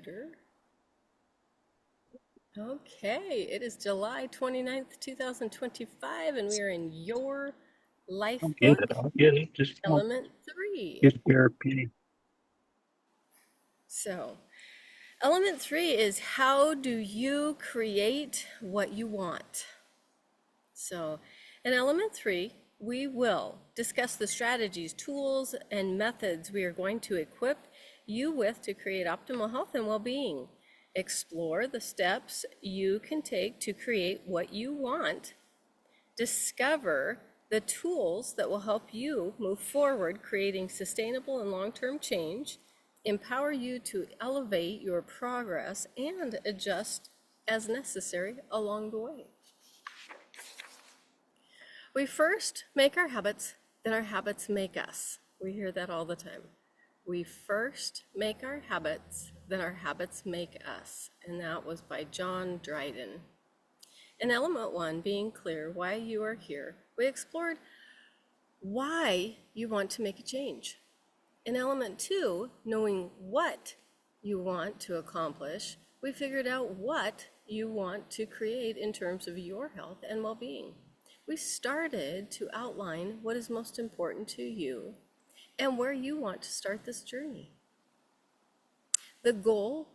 computer. Okay, it is July 29th, 2025, and we are in Your I'll get Lifebook, it. I'll get it. Just don't Element 3. get therapy. So, Element 3 is how do you create what you want? So, in Element 3, we will discuss the strategies, tools, and methods we are going to equip you with to create optimal health and well-being. Explore the steps you can take to create what you want. Discover the tools that will help you move forward, creating sustainable and long-term change. Empower you to elevate your progress and adjust as necessary along the way. We first make our habits, then our habits make us. We hear that all the time. We first make our habits, then our habits make us. And that was by John Dryden. In Element 1, being clear why you are here, we explored why you want to make a change. In Element 2, knowing what you want to accomplish, we figured out what you want to create in terms of your health and well-being. We started to outline what is most important to you and where you want to start this journey. The goal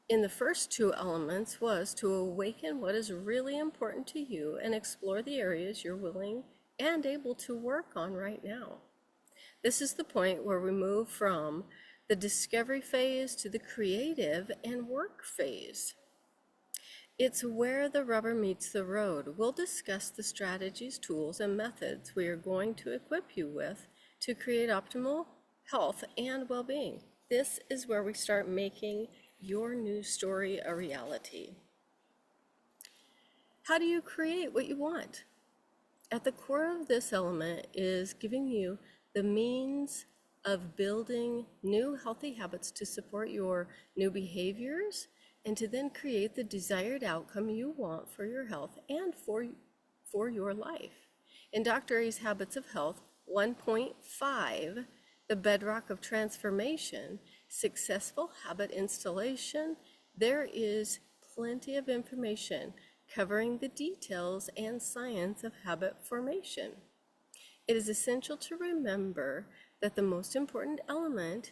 in the first two elements was to awaken what is really important to you and explore the areas you're willing and able to work on right now. This is the point where we move from the discovery phase to the creative and work phase. It's where the rubber meets the road. We'll discuss the strategies, tools, and methods we are going to equip you with to create optimal health and well-being. This is where we start making your new story a reality. How do you create what you want? At the core of this element is giving you the means of building new healthy habits to support your new behaviors and to then create the desired outcome you want for your health and for your life. In Dr. A's Habits of Health 1.5, the bedrock of transformation, successful habit installation, there is plenty of information covering the details and science of habit formation. It is essential to remember that the most important element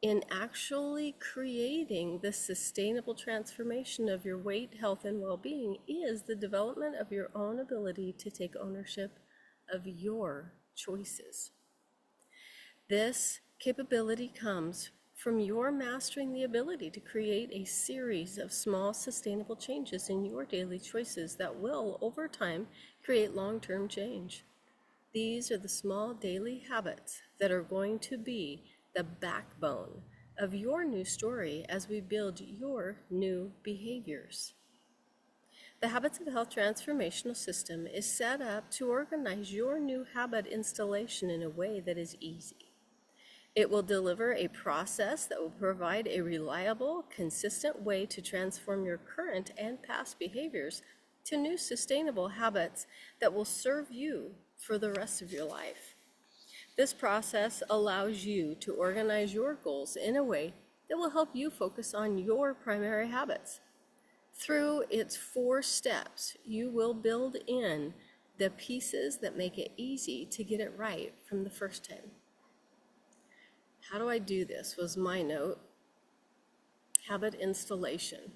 in actually creating the sustainable transformation of your weight, health, and well-being is the development of your own ability to take ownership of your choices. This capability comes from your mastering the ability to create a series of small sustainable changes in your daily choices that will, over time, create long-term change. These are the small daily habits that are going to be the backbone of your new story as we build your new behaviors. The Habits of Health transformational system is set up to organize your new habit installation in a way that is easy. It will deliver a process that will provide a reliable, consistent way to transform your current and past behaviors to new sustainable habits that will serve you for the rest of your life. This process allows you to organize your goals in a way that will help you focus on your primary habits. Through its 4 steps, you will build in the pieces that make it easy to get it right from the first time. How do I do this was my note. Habit installation.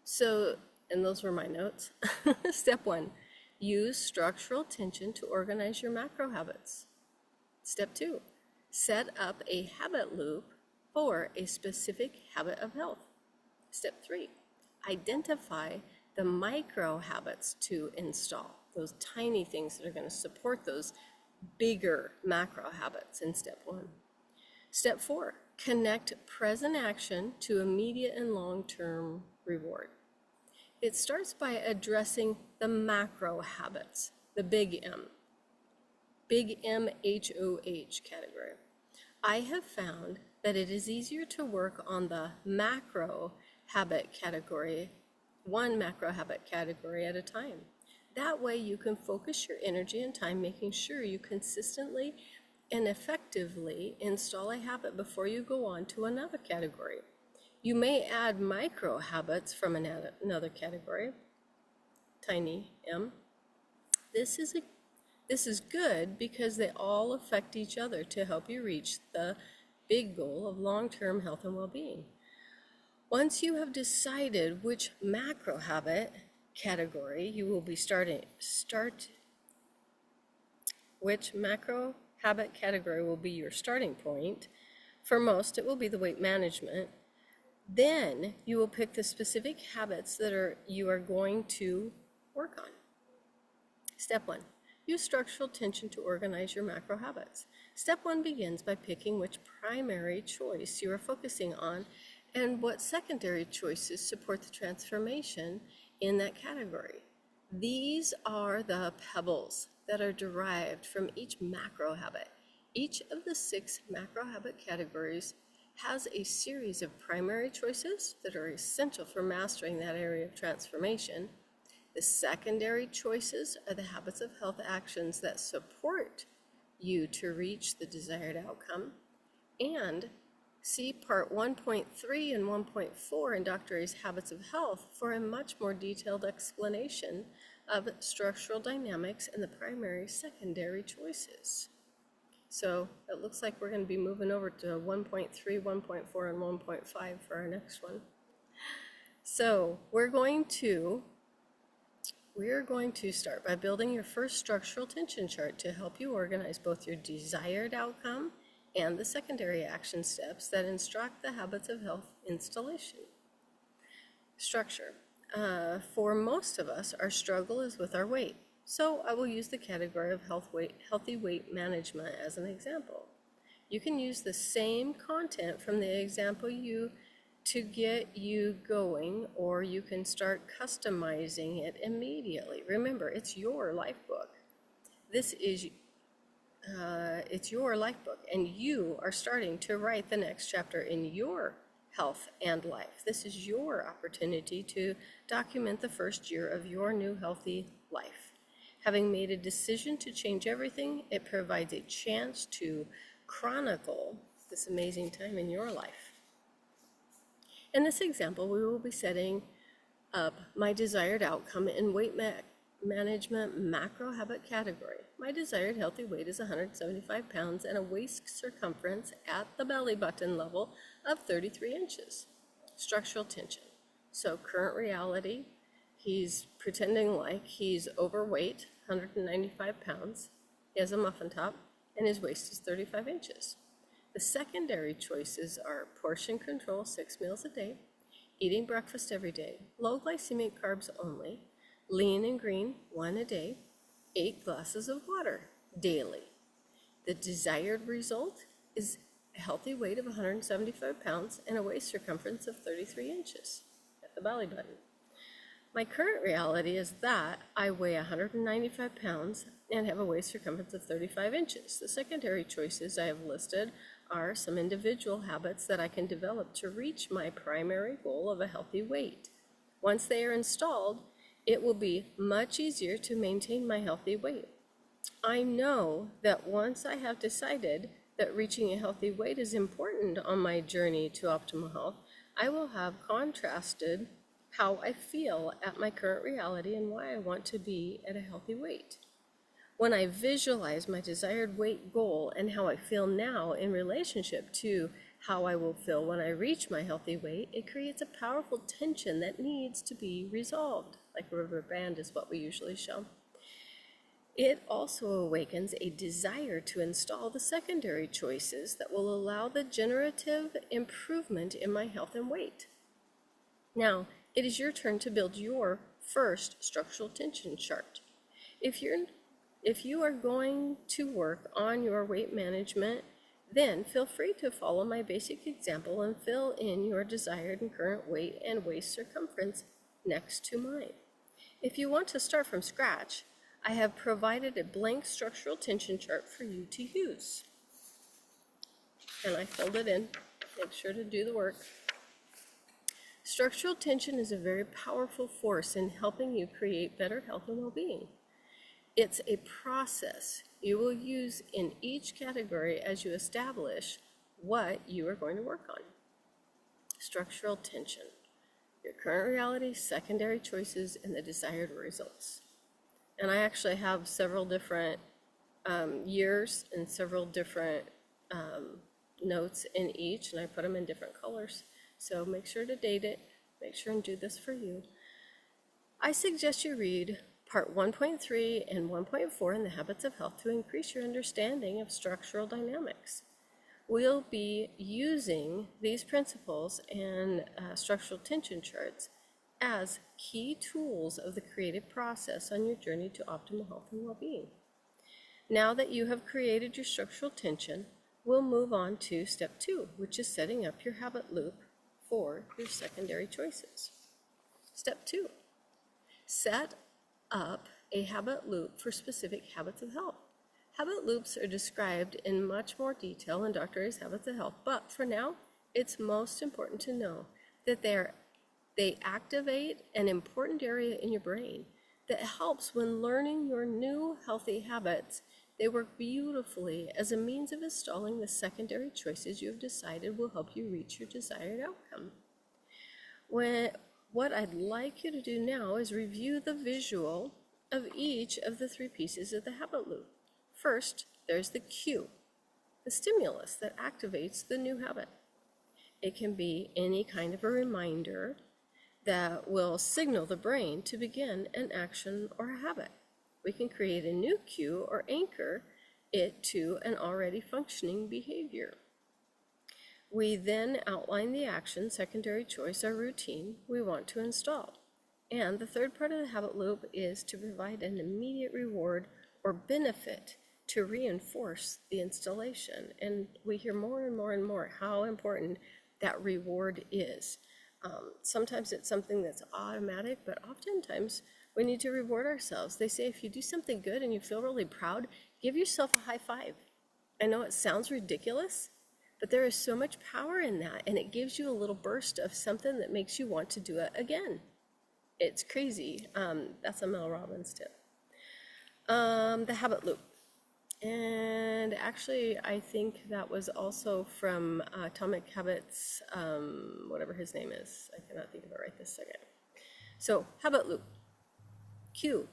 So, and those were my notes. Step 1, use structural tension to organize your macro habits. Step 2, set up a habit loop for a specific habit of health. Step 3, identify the micro habits to install, those tiny things that are going to support those bigger macro habits in step 1. Step 4, connect present action to immediate and long-term reward. It starts by addressing the macro habits, the big M. Big M-H-O-H category. I have found that it is easier to work on the macro habit category, one macro habit category at a time. That way you can focus your energy and time making sure you consistently and effectively install a habit before you go on to another category. You may add micro habits from another category, tiny m. This is good because they all affect each other to help you reach the big goal of long-term health and well-being. Once you have decided which macro habit category you will be which macro habit category will be your starting point, for most it will be the weight management, then you will pick the specific habits that you are going to work on. Step 1. Use structural tension to organize your macro habits. Step 1 begins by picking which primary choice you are focusing on and what secondary choices support the transformation in that category. These are the pebbles that are derived from each macro habit. Each of the 6 macro habit categories has a series of primary choices that are essential for mastering that area of transformation. The secondary choices are the habits of health actions that support you to reach the desired outcome. And see Part 1.3 and 1.4 in Dr. A's Habits of Health for a much more detailed explanation of structural dynamics and the primary secondary choices. So it looks like we're going to be moving over to 1.3, 1.4, and 1.5 for our next one. So we're going to start by building your first structural tension chart to help you organize both your desired outcome and the secondary action steps that instruct the Habits of Health installation. Structure. For most of us, our struggle is with our weight. So I will use the category of healthy weight management as an example. You can use the same content from the example to get you going, or you can start customizing it immediately. Remember, it's your life book. It's your life book, and you are starting to write the next chapter in your health and life. This is your opportunity to document the first year of your new healthy life. Having made a decision to change everything, it provides a chance to chronicle this amazing time in your life. In this example, we will be setting up my desired outcome in weight management macro habit category. My desired healthy weight is 175 pounds and a waist circumference at the belly button level of 33 inches. Structural tension. So current reality, he's pretending like he's overweight, 195 pounds. He has a muffin top and his waist is 35 inches. The secondary choices are portion control, 6 meals a day, eating breakfast every day, low glycemic carbs only, lean and green, 1 a day, 8 glasses of water daily. The desired result is a healthy weight of 175 pounds and a waist circumference of 33 inches at the belly button. My current reality is that I weigh 195 pounds and have a waist circumference of 35 inches. The secondary choices I have listed are some individual habits that I can develop to reach my primary goal of a healthy weight. Once they are installed, it will be much easier to maintain my healthy weight. I know that once I have decided that reaching a healthy weight is important on my journey to optimal health, I will have contrasted how I feel at my current reality and why I want to be at a healthy weight. When I visualize my desired weight goal and how I feel now in relationship to how I will feel when I reach my healthy weight, it creates a powerful tension that needs to be resolved, like a rubber band is what we usually show. It also awakens a desire to install the secondary choices that will allow the generative improvement in my health and weight. Now, it is your turn to build your first structural tension chart. If you are going to work on your weight management, then feel free to follow my basic example and fill in your desired and current weight and waist circumference next to mine. If you want to start from scratch, I have provided a blank structural tension chart for you to use. And I filled it in. Make sure to do the work. Structural tension is a very powerful force in helping you create better health and well-being. It's a process you will use in each category as you establish what you are going to work on. structural tension, your current reality, secondary choices, and the desired results. And I actually have several different years and several different notes in each, and I put them in different colors. So make sure to date it, make sure and do this for you. I suggest you read part 1.3 and 1.4 in the Habits of Health to increase your understanding of structural dynamics. We'll be using these principles and structural tension charts as key tools of the creative process on your journey to optimal health and well-being. Now that you have created your structural tension, we'll move on to step 2, which is setting up your habit loop for your secondary choices. Step 2, set up a habit loop for specific habits of health. Habit loops are described in much more detail in Dr. A's Habits of Health, but for now, it's most important to know that they activate an important area in your brain that helps when learning your new healthy habits. They work beautifully as a means of installing the secondary choices you have decided will help you reach your desired outcome. What I'd like you to do now is review the visual of each of the 3 pieces of the habit loop. First, there's the cue, the stimulus that activates the new habit. It can be any kind of a reminder that will signal the brain to begin an action or a habit. We can create a new cue or anchor it to an already functioning behavior. We then outline the action, secondary choice, or routine we want to install. And the third part of the habit loop is to provide an immediate reward or benefit to reinforce the installation. And we hear more and more and more how important that reward is. Sometimes it's something that's automatic, but oftentimes we need to reward ourselves. They say if you do something good and you feel really proud, give yourself a high five. I know it sounds ridiculous, but there is so much power in that, and it gives you a little burst of something that makes you want to do it again. It's crazy. That's a Mel Robbins tip. The habit loop. And actually, I think that was also from Atomic Habits, whatever his name is. I cannot think of it right this second. So, habit loop, cue,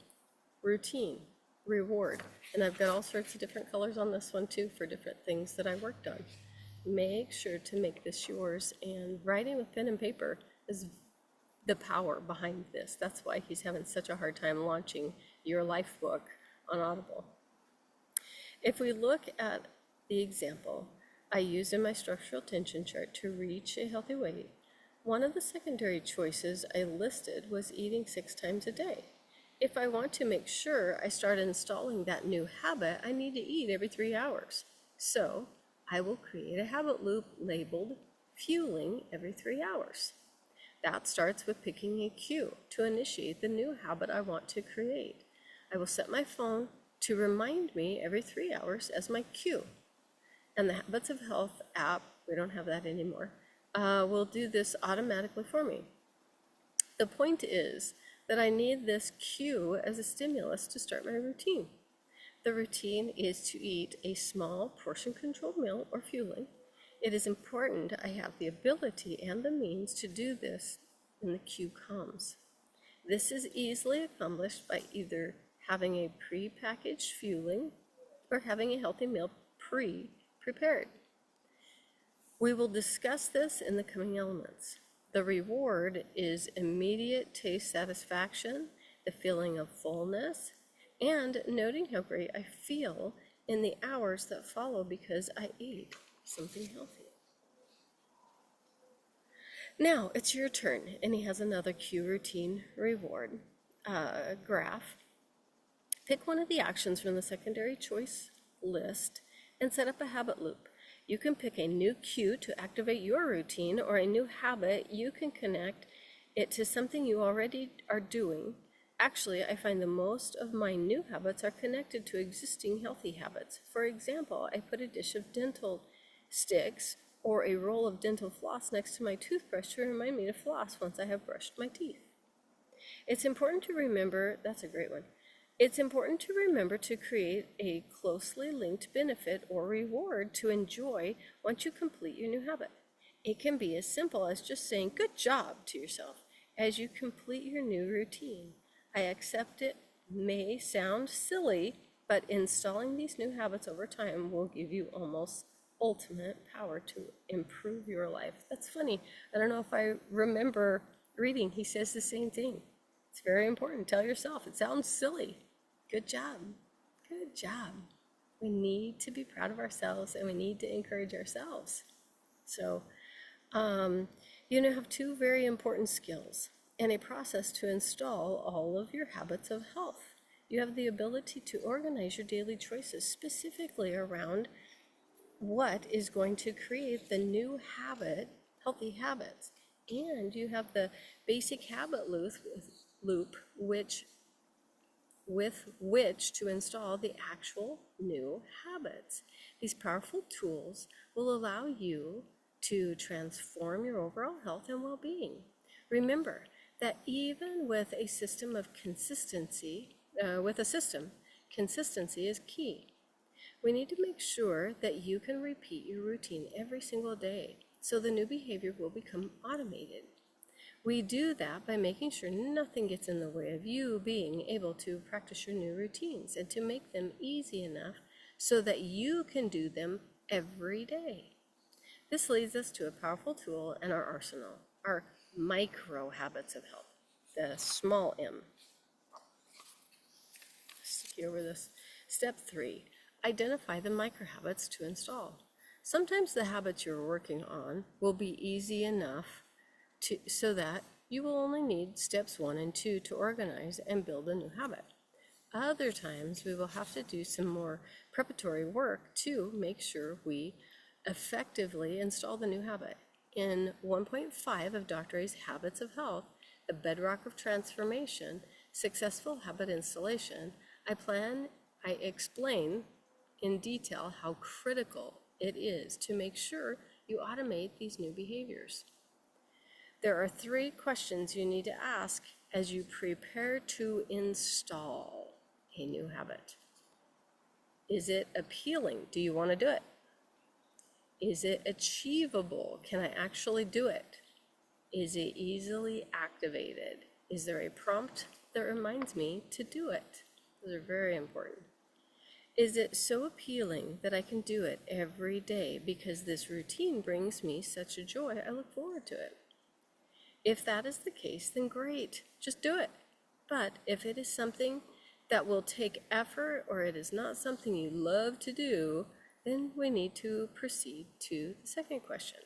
routine, reward. And I've got all sorts of different colors on this one too for different things that I worked on. Make sure to make this yours, and writing with pen and paper is the power behind this. That's why he's having such a hard time launching Your Lifebook on Audible. If we look at the example I used in my structural tension chart to reach a healthy weight, one of the secondary choices I listed was eating 6 times a day. If I want to make sure I start installing that new habit, I need to eat every 3 hours. So I will create a habit loop labeled fueling every 3 hours. That starts with picking a cue to initiate the new habit I want to create. I will set my phone to remind me every 3 hours as my cue. And the Habits of Health app, we don't have that anymore, will do this automatically for me. The point is that I need this cue as a stimulus to start my routine. The routine is to eat a small portion-controlled meal or fueling. It is important I have the ability and the means to do this when the cue comes. This is easily accomplished by either having a pre-packaged fueling or having a healthy meal pre-prepared. We will discuss this in the coming elements. The reward is immediate taste satisfaction, the feeling of fullness, and noting how great I feel in the hours that follow because I ate something healthy. Now it's your turn, and he has another cue, routine, reward graph. Pick one of the actions from the secondary choice list and set up a habit loop. You can pick a new cue to activate your routine, or a new habit. You can connect it to something you already are doing. Actually, I find the most of my new habits are connected to existing healthy habits. For example, I put a dish of dental sticks or a roll of dental floss next to my toothbrush to remind me to floss once I have brushed my teeth. It's important to remember, that's a great one. It's important to remember to create a closely linked benefit or reward to enjoy once you complete your new habit. It can be as simple as just saying good job to yourself as you complete your new routine. I accept it may sound silly, but installing these new habits over time will give you almost ultimate power to improve your life. That's funny. I don't know if I remember reading, he says the same thing. It's very important. Tell yourself, it sounds silly. Good job. Good job. We need to be proud of ourselves and we need to encourage ourselves. So, you now have two very important skills and a process to install all of your habits of health. You have the ability to organize your daily choices specifically around what is going to create the new habit, healthy habits. And you have the basic habit loop with which to install the actual new habits. These powerful tools will allow you to transform your overall health and well-being. Remember that even with a system of consistency, consistency is key. We need to make sure that you can repeat your routine every single day so the new behavior will become automated. We do that by making sure nothing gets in the way of you being able to practice your new routines and to make them easy enough so that you can do them every day. This leads us to a powerful tool in our arsenal, our micro habits of health, the small m. Stick over this. Step 3, identify the micro habits to install. Sometimes the habits you're working on will be easy enough so that you will only need steps 1 and 2 to organize and build a new habit. Other times we will have to do some more preparatory work to make sure we effectively install the new habit. In 1.5 of Dr. A's Habits of Health, the bedrock of transformation, successful habit installation, I explain in detail how critical it is to make sure you automate these new behaviors. There are 3 questions you need to ask as you prepare to install a new habit. Is it appealing? Do you want to do it? Is it achievable? Can I actually do it? Is it easily activated? Is there a prompt that reminds me to do it? Those are very important. Is it so appealing that I can do it every day because this routine brings me such a joy? I look forward to it. If that is the case, then great, just do it. But if it is something that will take effort or it is not something you love to do, then we need to proceed to the second question.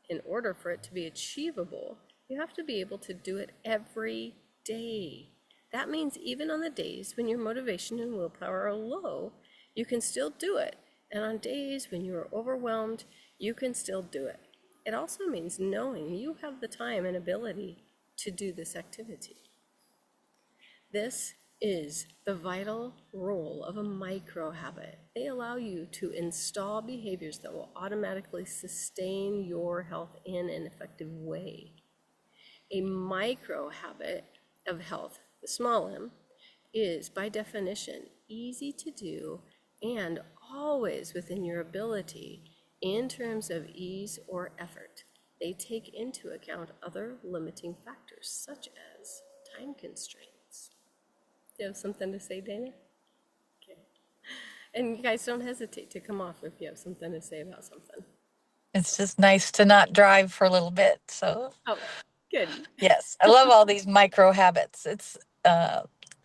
In order for it to be achievable, you have to be able to do it every day. That means even on the days when your motivation and willpower are low, you can still do it. And on days when you are overwhelmed, you can still do it. It also means knowing you have the time and ability to do this activity. This is the vital role of a micro habit. They allow you to install behaviors that will automatically sustain your health in an effective way. A micro habit of health, the small m, is by definition easy to do and always within your ability in terms of ease or effort. They take into account other limiting factors such as time constraints. Do you have something to say, Dana? Okay. And you guys don't hesitate to come off if you have something to say about something. It's just nice to not drive for a little bit. So, oh, good. Yes, I love all these micro habits. It's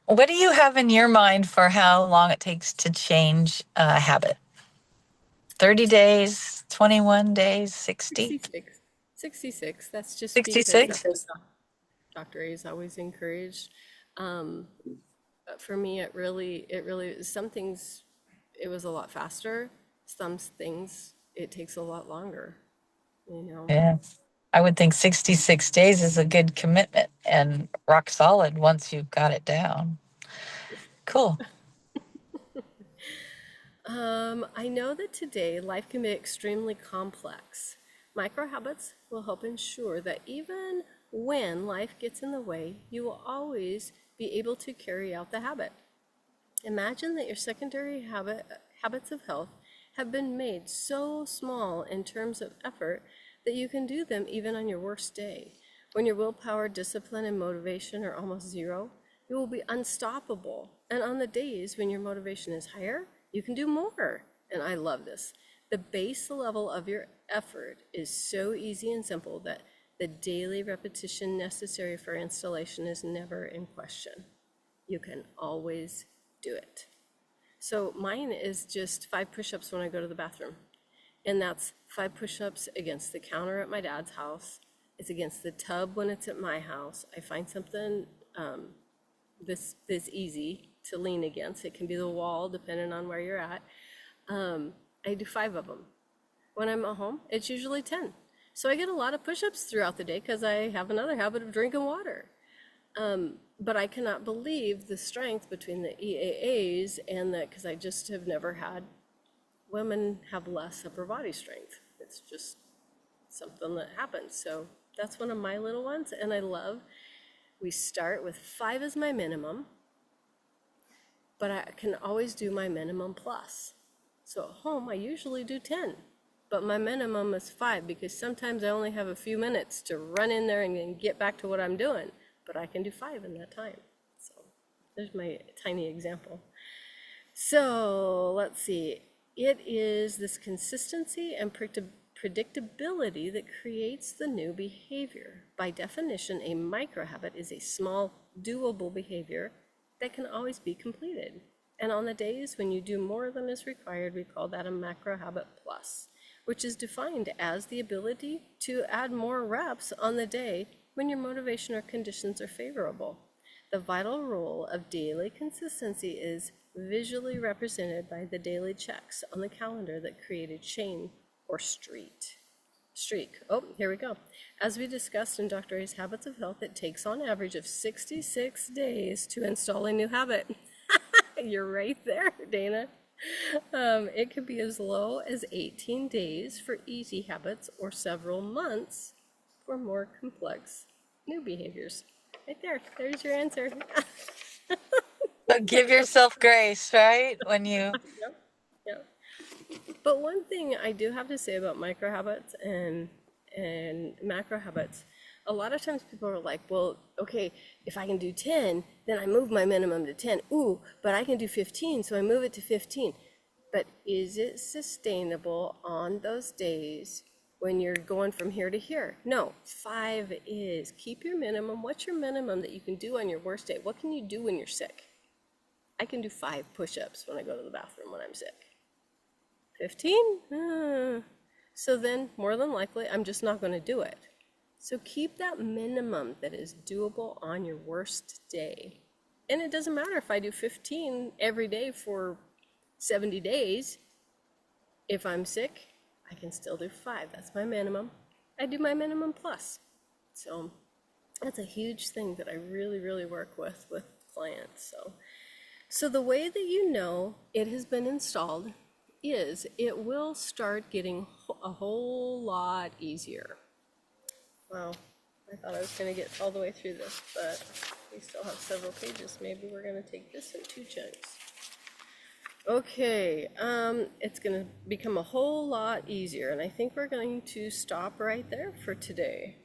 what do you have in your mind for how long it takes to change a habit? 30 days, 21 days, 60? 66. That's just 66? Because Dr. A is always encouraged. But for me, it really, some things, it was a lot faster. Some things, it takes a lot longer, you know? Yeah. I would think 66 days is a good commitment and rock solid once you've got it down. Cool. I know that today life can be extremely complex. Micro habits will help ensure that even when life gets in the way, you will always be able to carry out the habit. Imagine that your secondary habits of health have been made so small in terms of effort that you can do them even on your worst day. When your willpower, discipline, and motivation are almost zero, you will be unstoppable. And on the days when your motivation is higher, you can do more. And I love this. The base level of your effort is so easy and simple that the daily repetition necessary for installation is never in question. You can always do it. So mine is just 5 push-ups when I go to the bathroom. And that's 5 push-ups against the counter at my dad's house. It's against the tub when it's at my house. I find something this easy to lean against. It can be the wall, depending on where you're at. I do 5 of them. When I'm at home, it's usually 10. So I get a lot of push-ups throughout the day because I have another habit of drinking water. But I cannot believe the strength between the EAAs and that, because I just have never had women have less upper body strength. It's just something that happens. So that's one of my little ones, and I love, we start with 5 as my minimum, but I can always do my minimum plus. So at home, I usually do 10, but my minimum is 5 because sometimes I only have a few minutes to run in there and get back to what I'm doing, but I can do 5 in that time. So there's my tiny example. So let's see. It is this consistency and predictability that creates the new behavior. By definition, a micro habit is a small, doable behavior that can always be completed. And on the days when you do more than is required, we call that a macro habit plus, which is defined as the ability to add more reps on the day when your motivation or conditions are favorable. The vital rule of daily consistency is visually represented by the daily checks on the calendar that create a chain or streak. Oh, here we go. As we discussed in Dr. A's Habits of Health, it takes on average of 66 days to install a new habit. You're right there, Dana. It could be as low as 18 days for easy habits or several months for more complex new behaviors. Right there, there's your answer. So give yourself grace, right? When you Yep. But one thing I do have to say about micro habits and macro habits, a lot of times people are like, well, okay, if I can do 10, then I move my minimum to 10. Ooh, but I can do 15, so I move it to 15. But is it sustainable on those days when you're going from here to here? No, 5 is. Keep your minimum. What's your minimum that you can do on your worst day? What can you do when you're sick? I can do 5 push-ups when I go to the bathroom when I'm sick. 15? So then, more than likely, I'm just not going to do it. So keep that minimum that is doable on your worst day. And it doesn't matter if I do 15 every day for 70 days. If I'm sick, I can still do 5. That's my minimum. I do my minimum plus. So that's a huge thing that I really, really work with clients. So the way that you know it has been installed is it will start getting a whole lot easier. Wow, I thought I was going to get all the way through this, but we still have several pages. Maybe we're going to take this in 2 chunks. Okay, it's going to become a whole lot easier, and I think we're going to stop right there for today.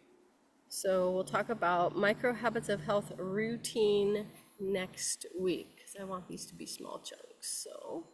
So we'll talk about micro habits of health routine next week, because I want these to be small chunks. So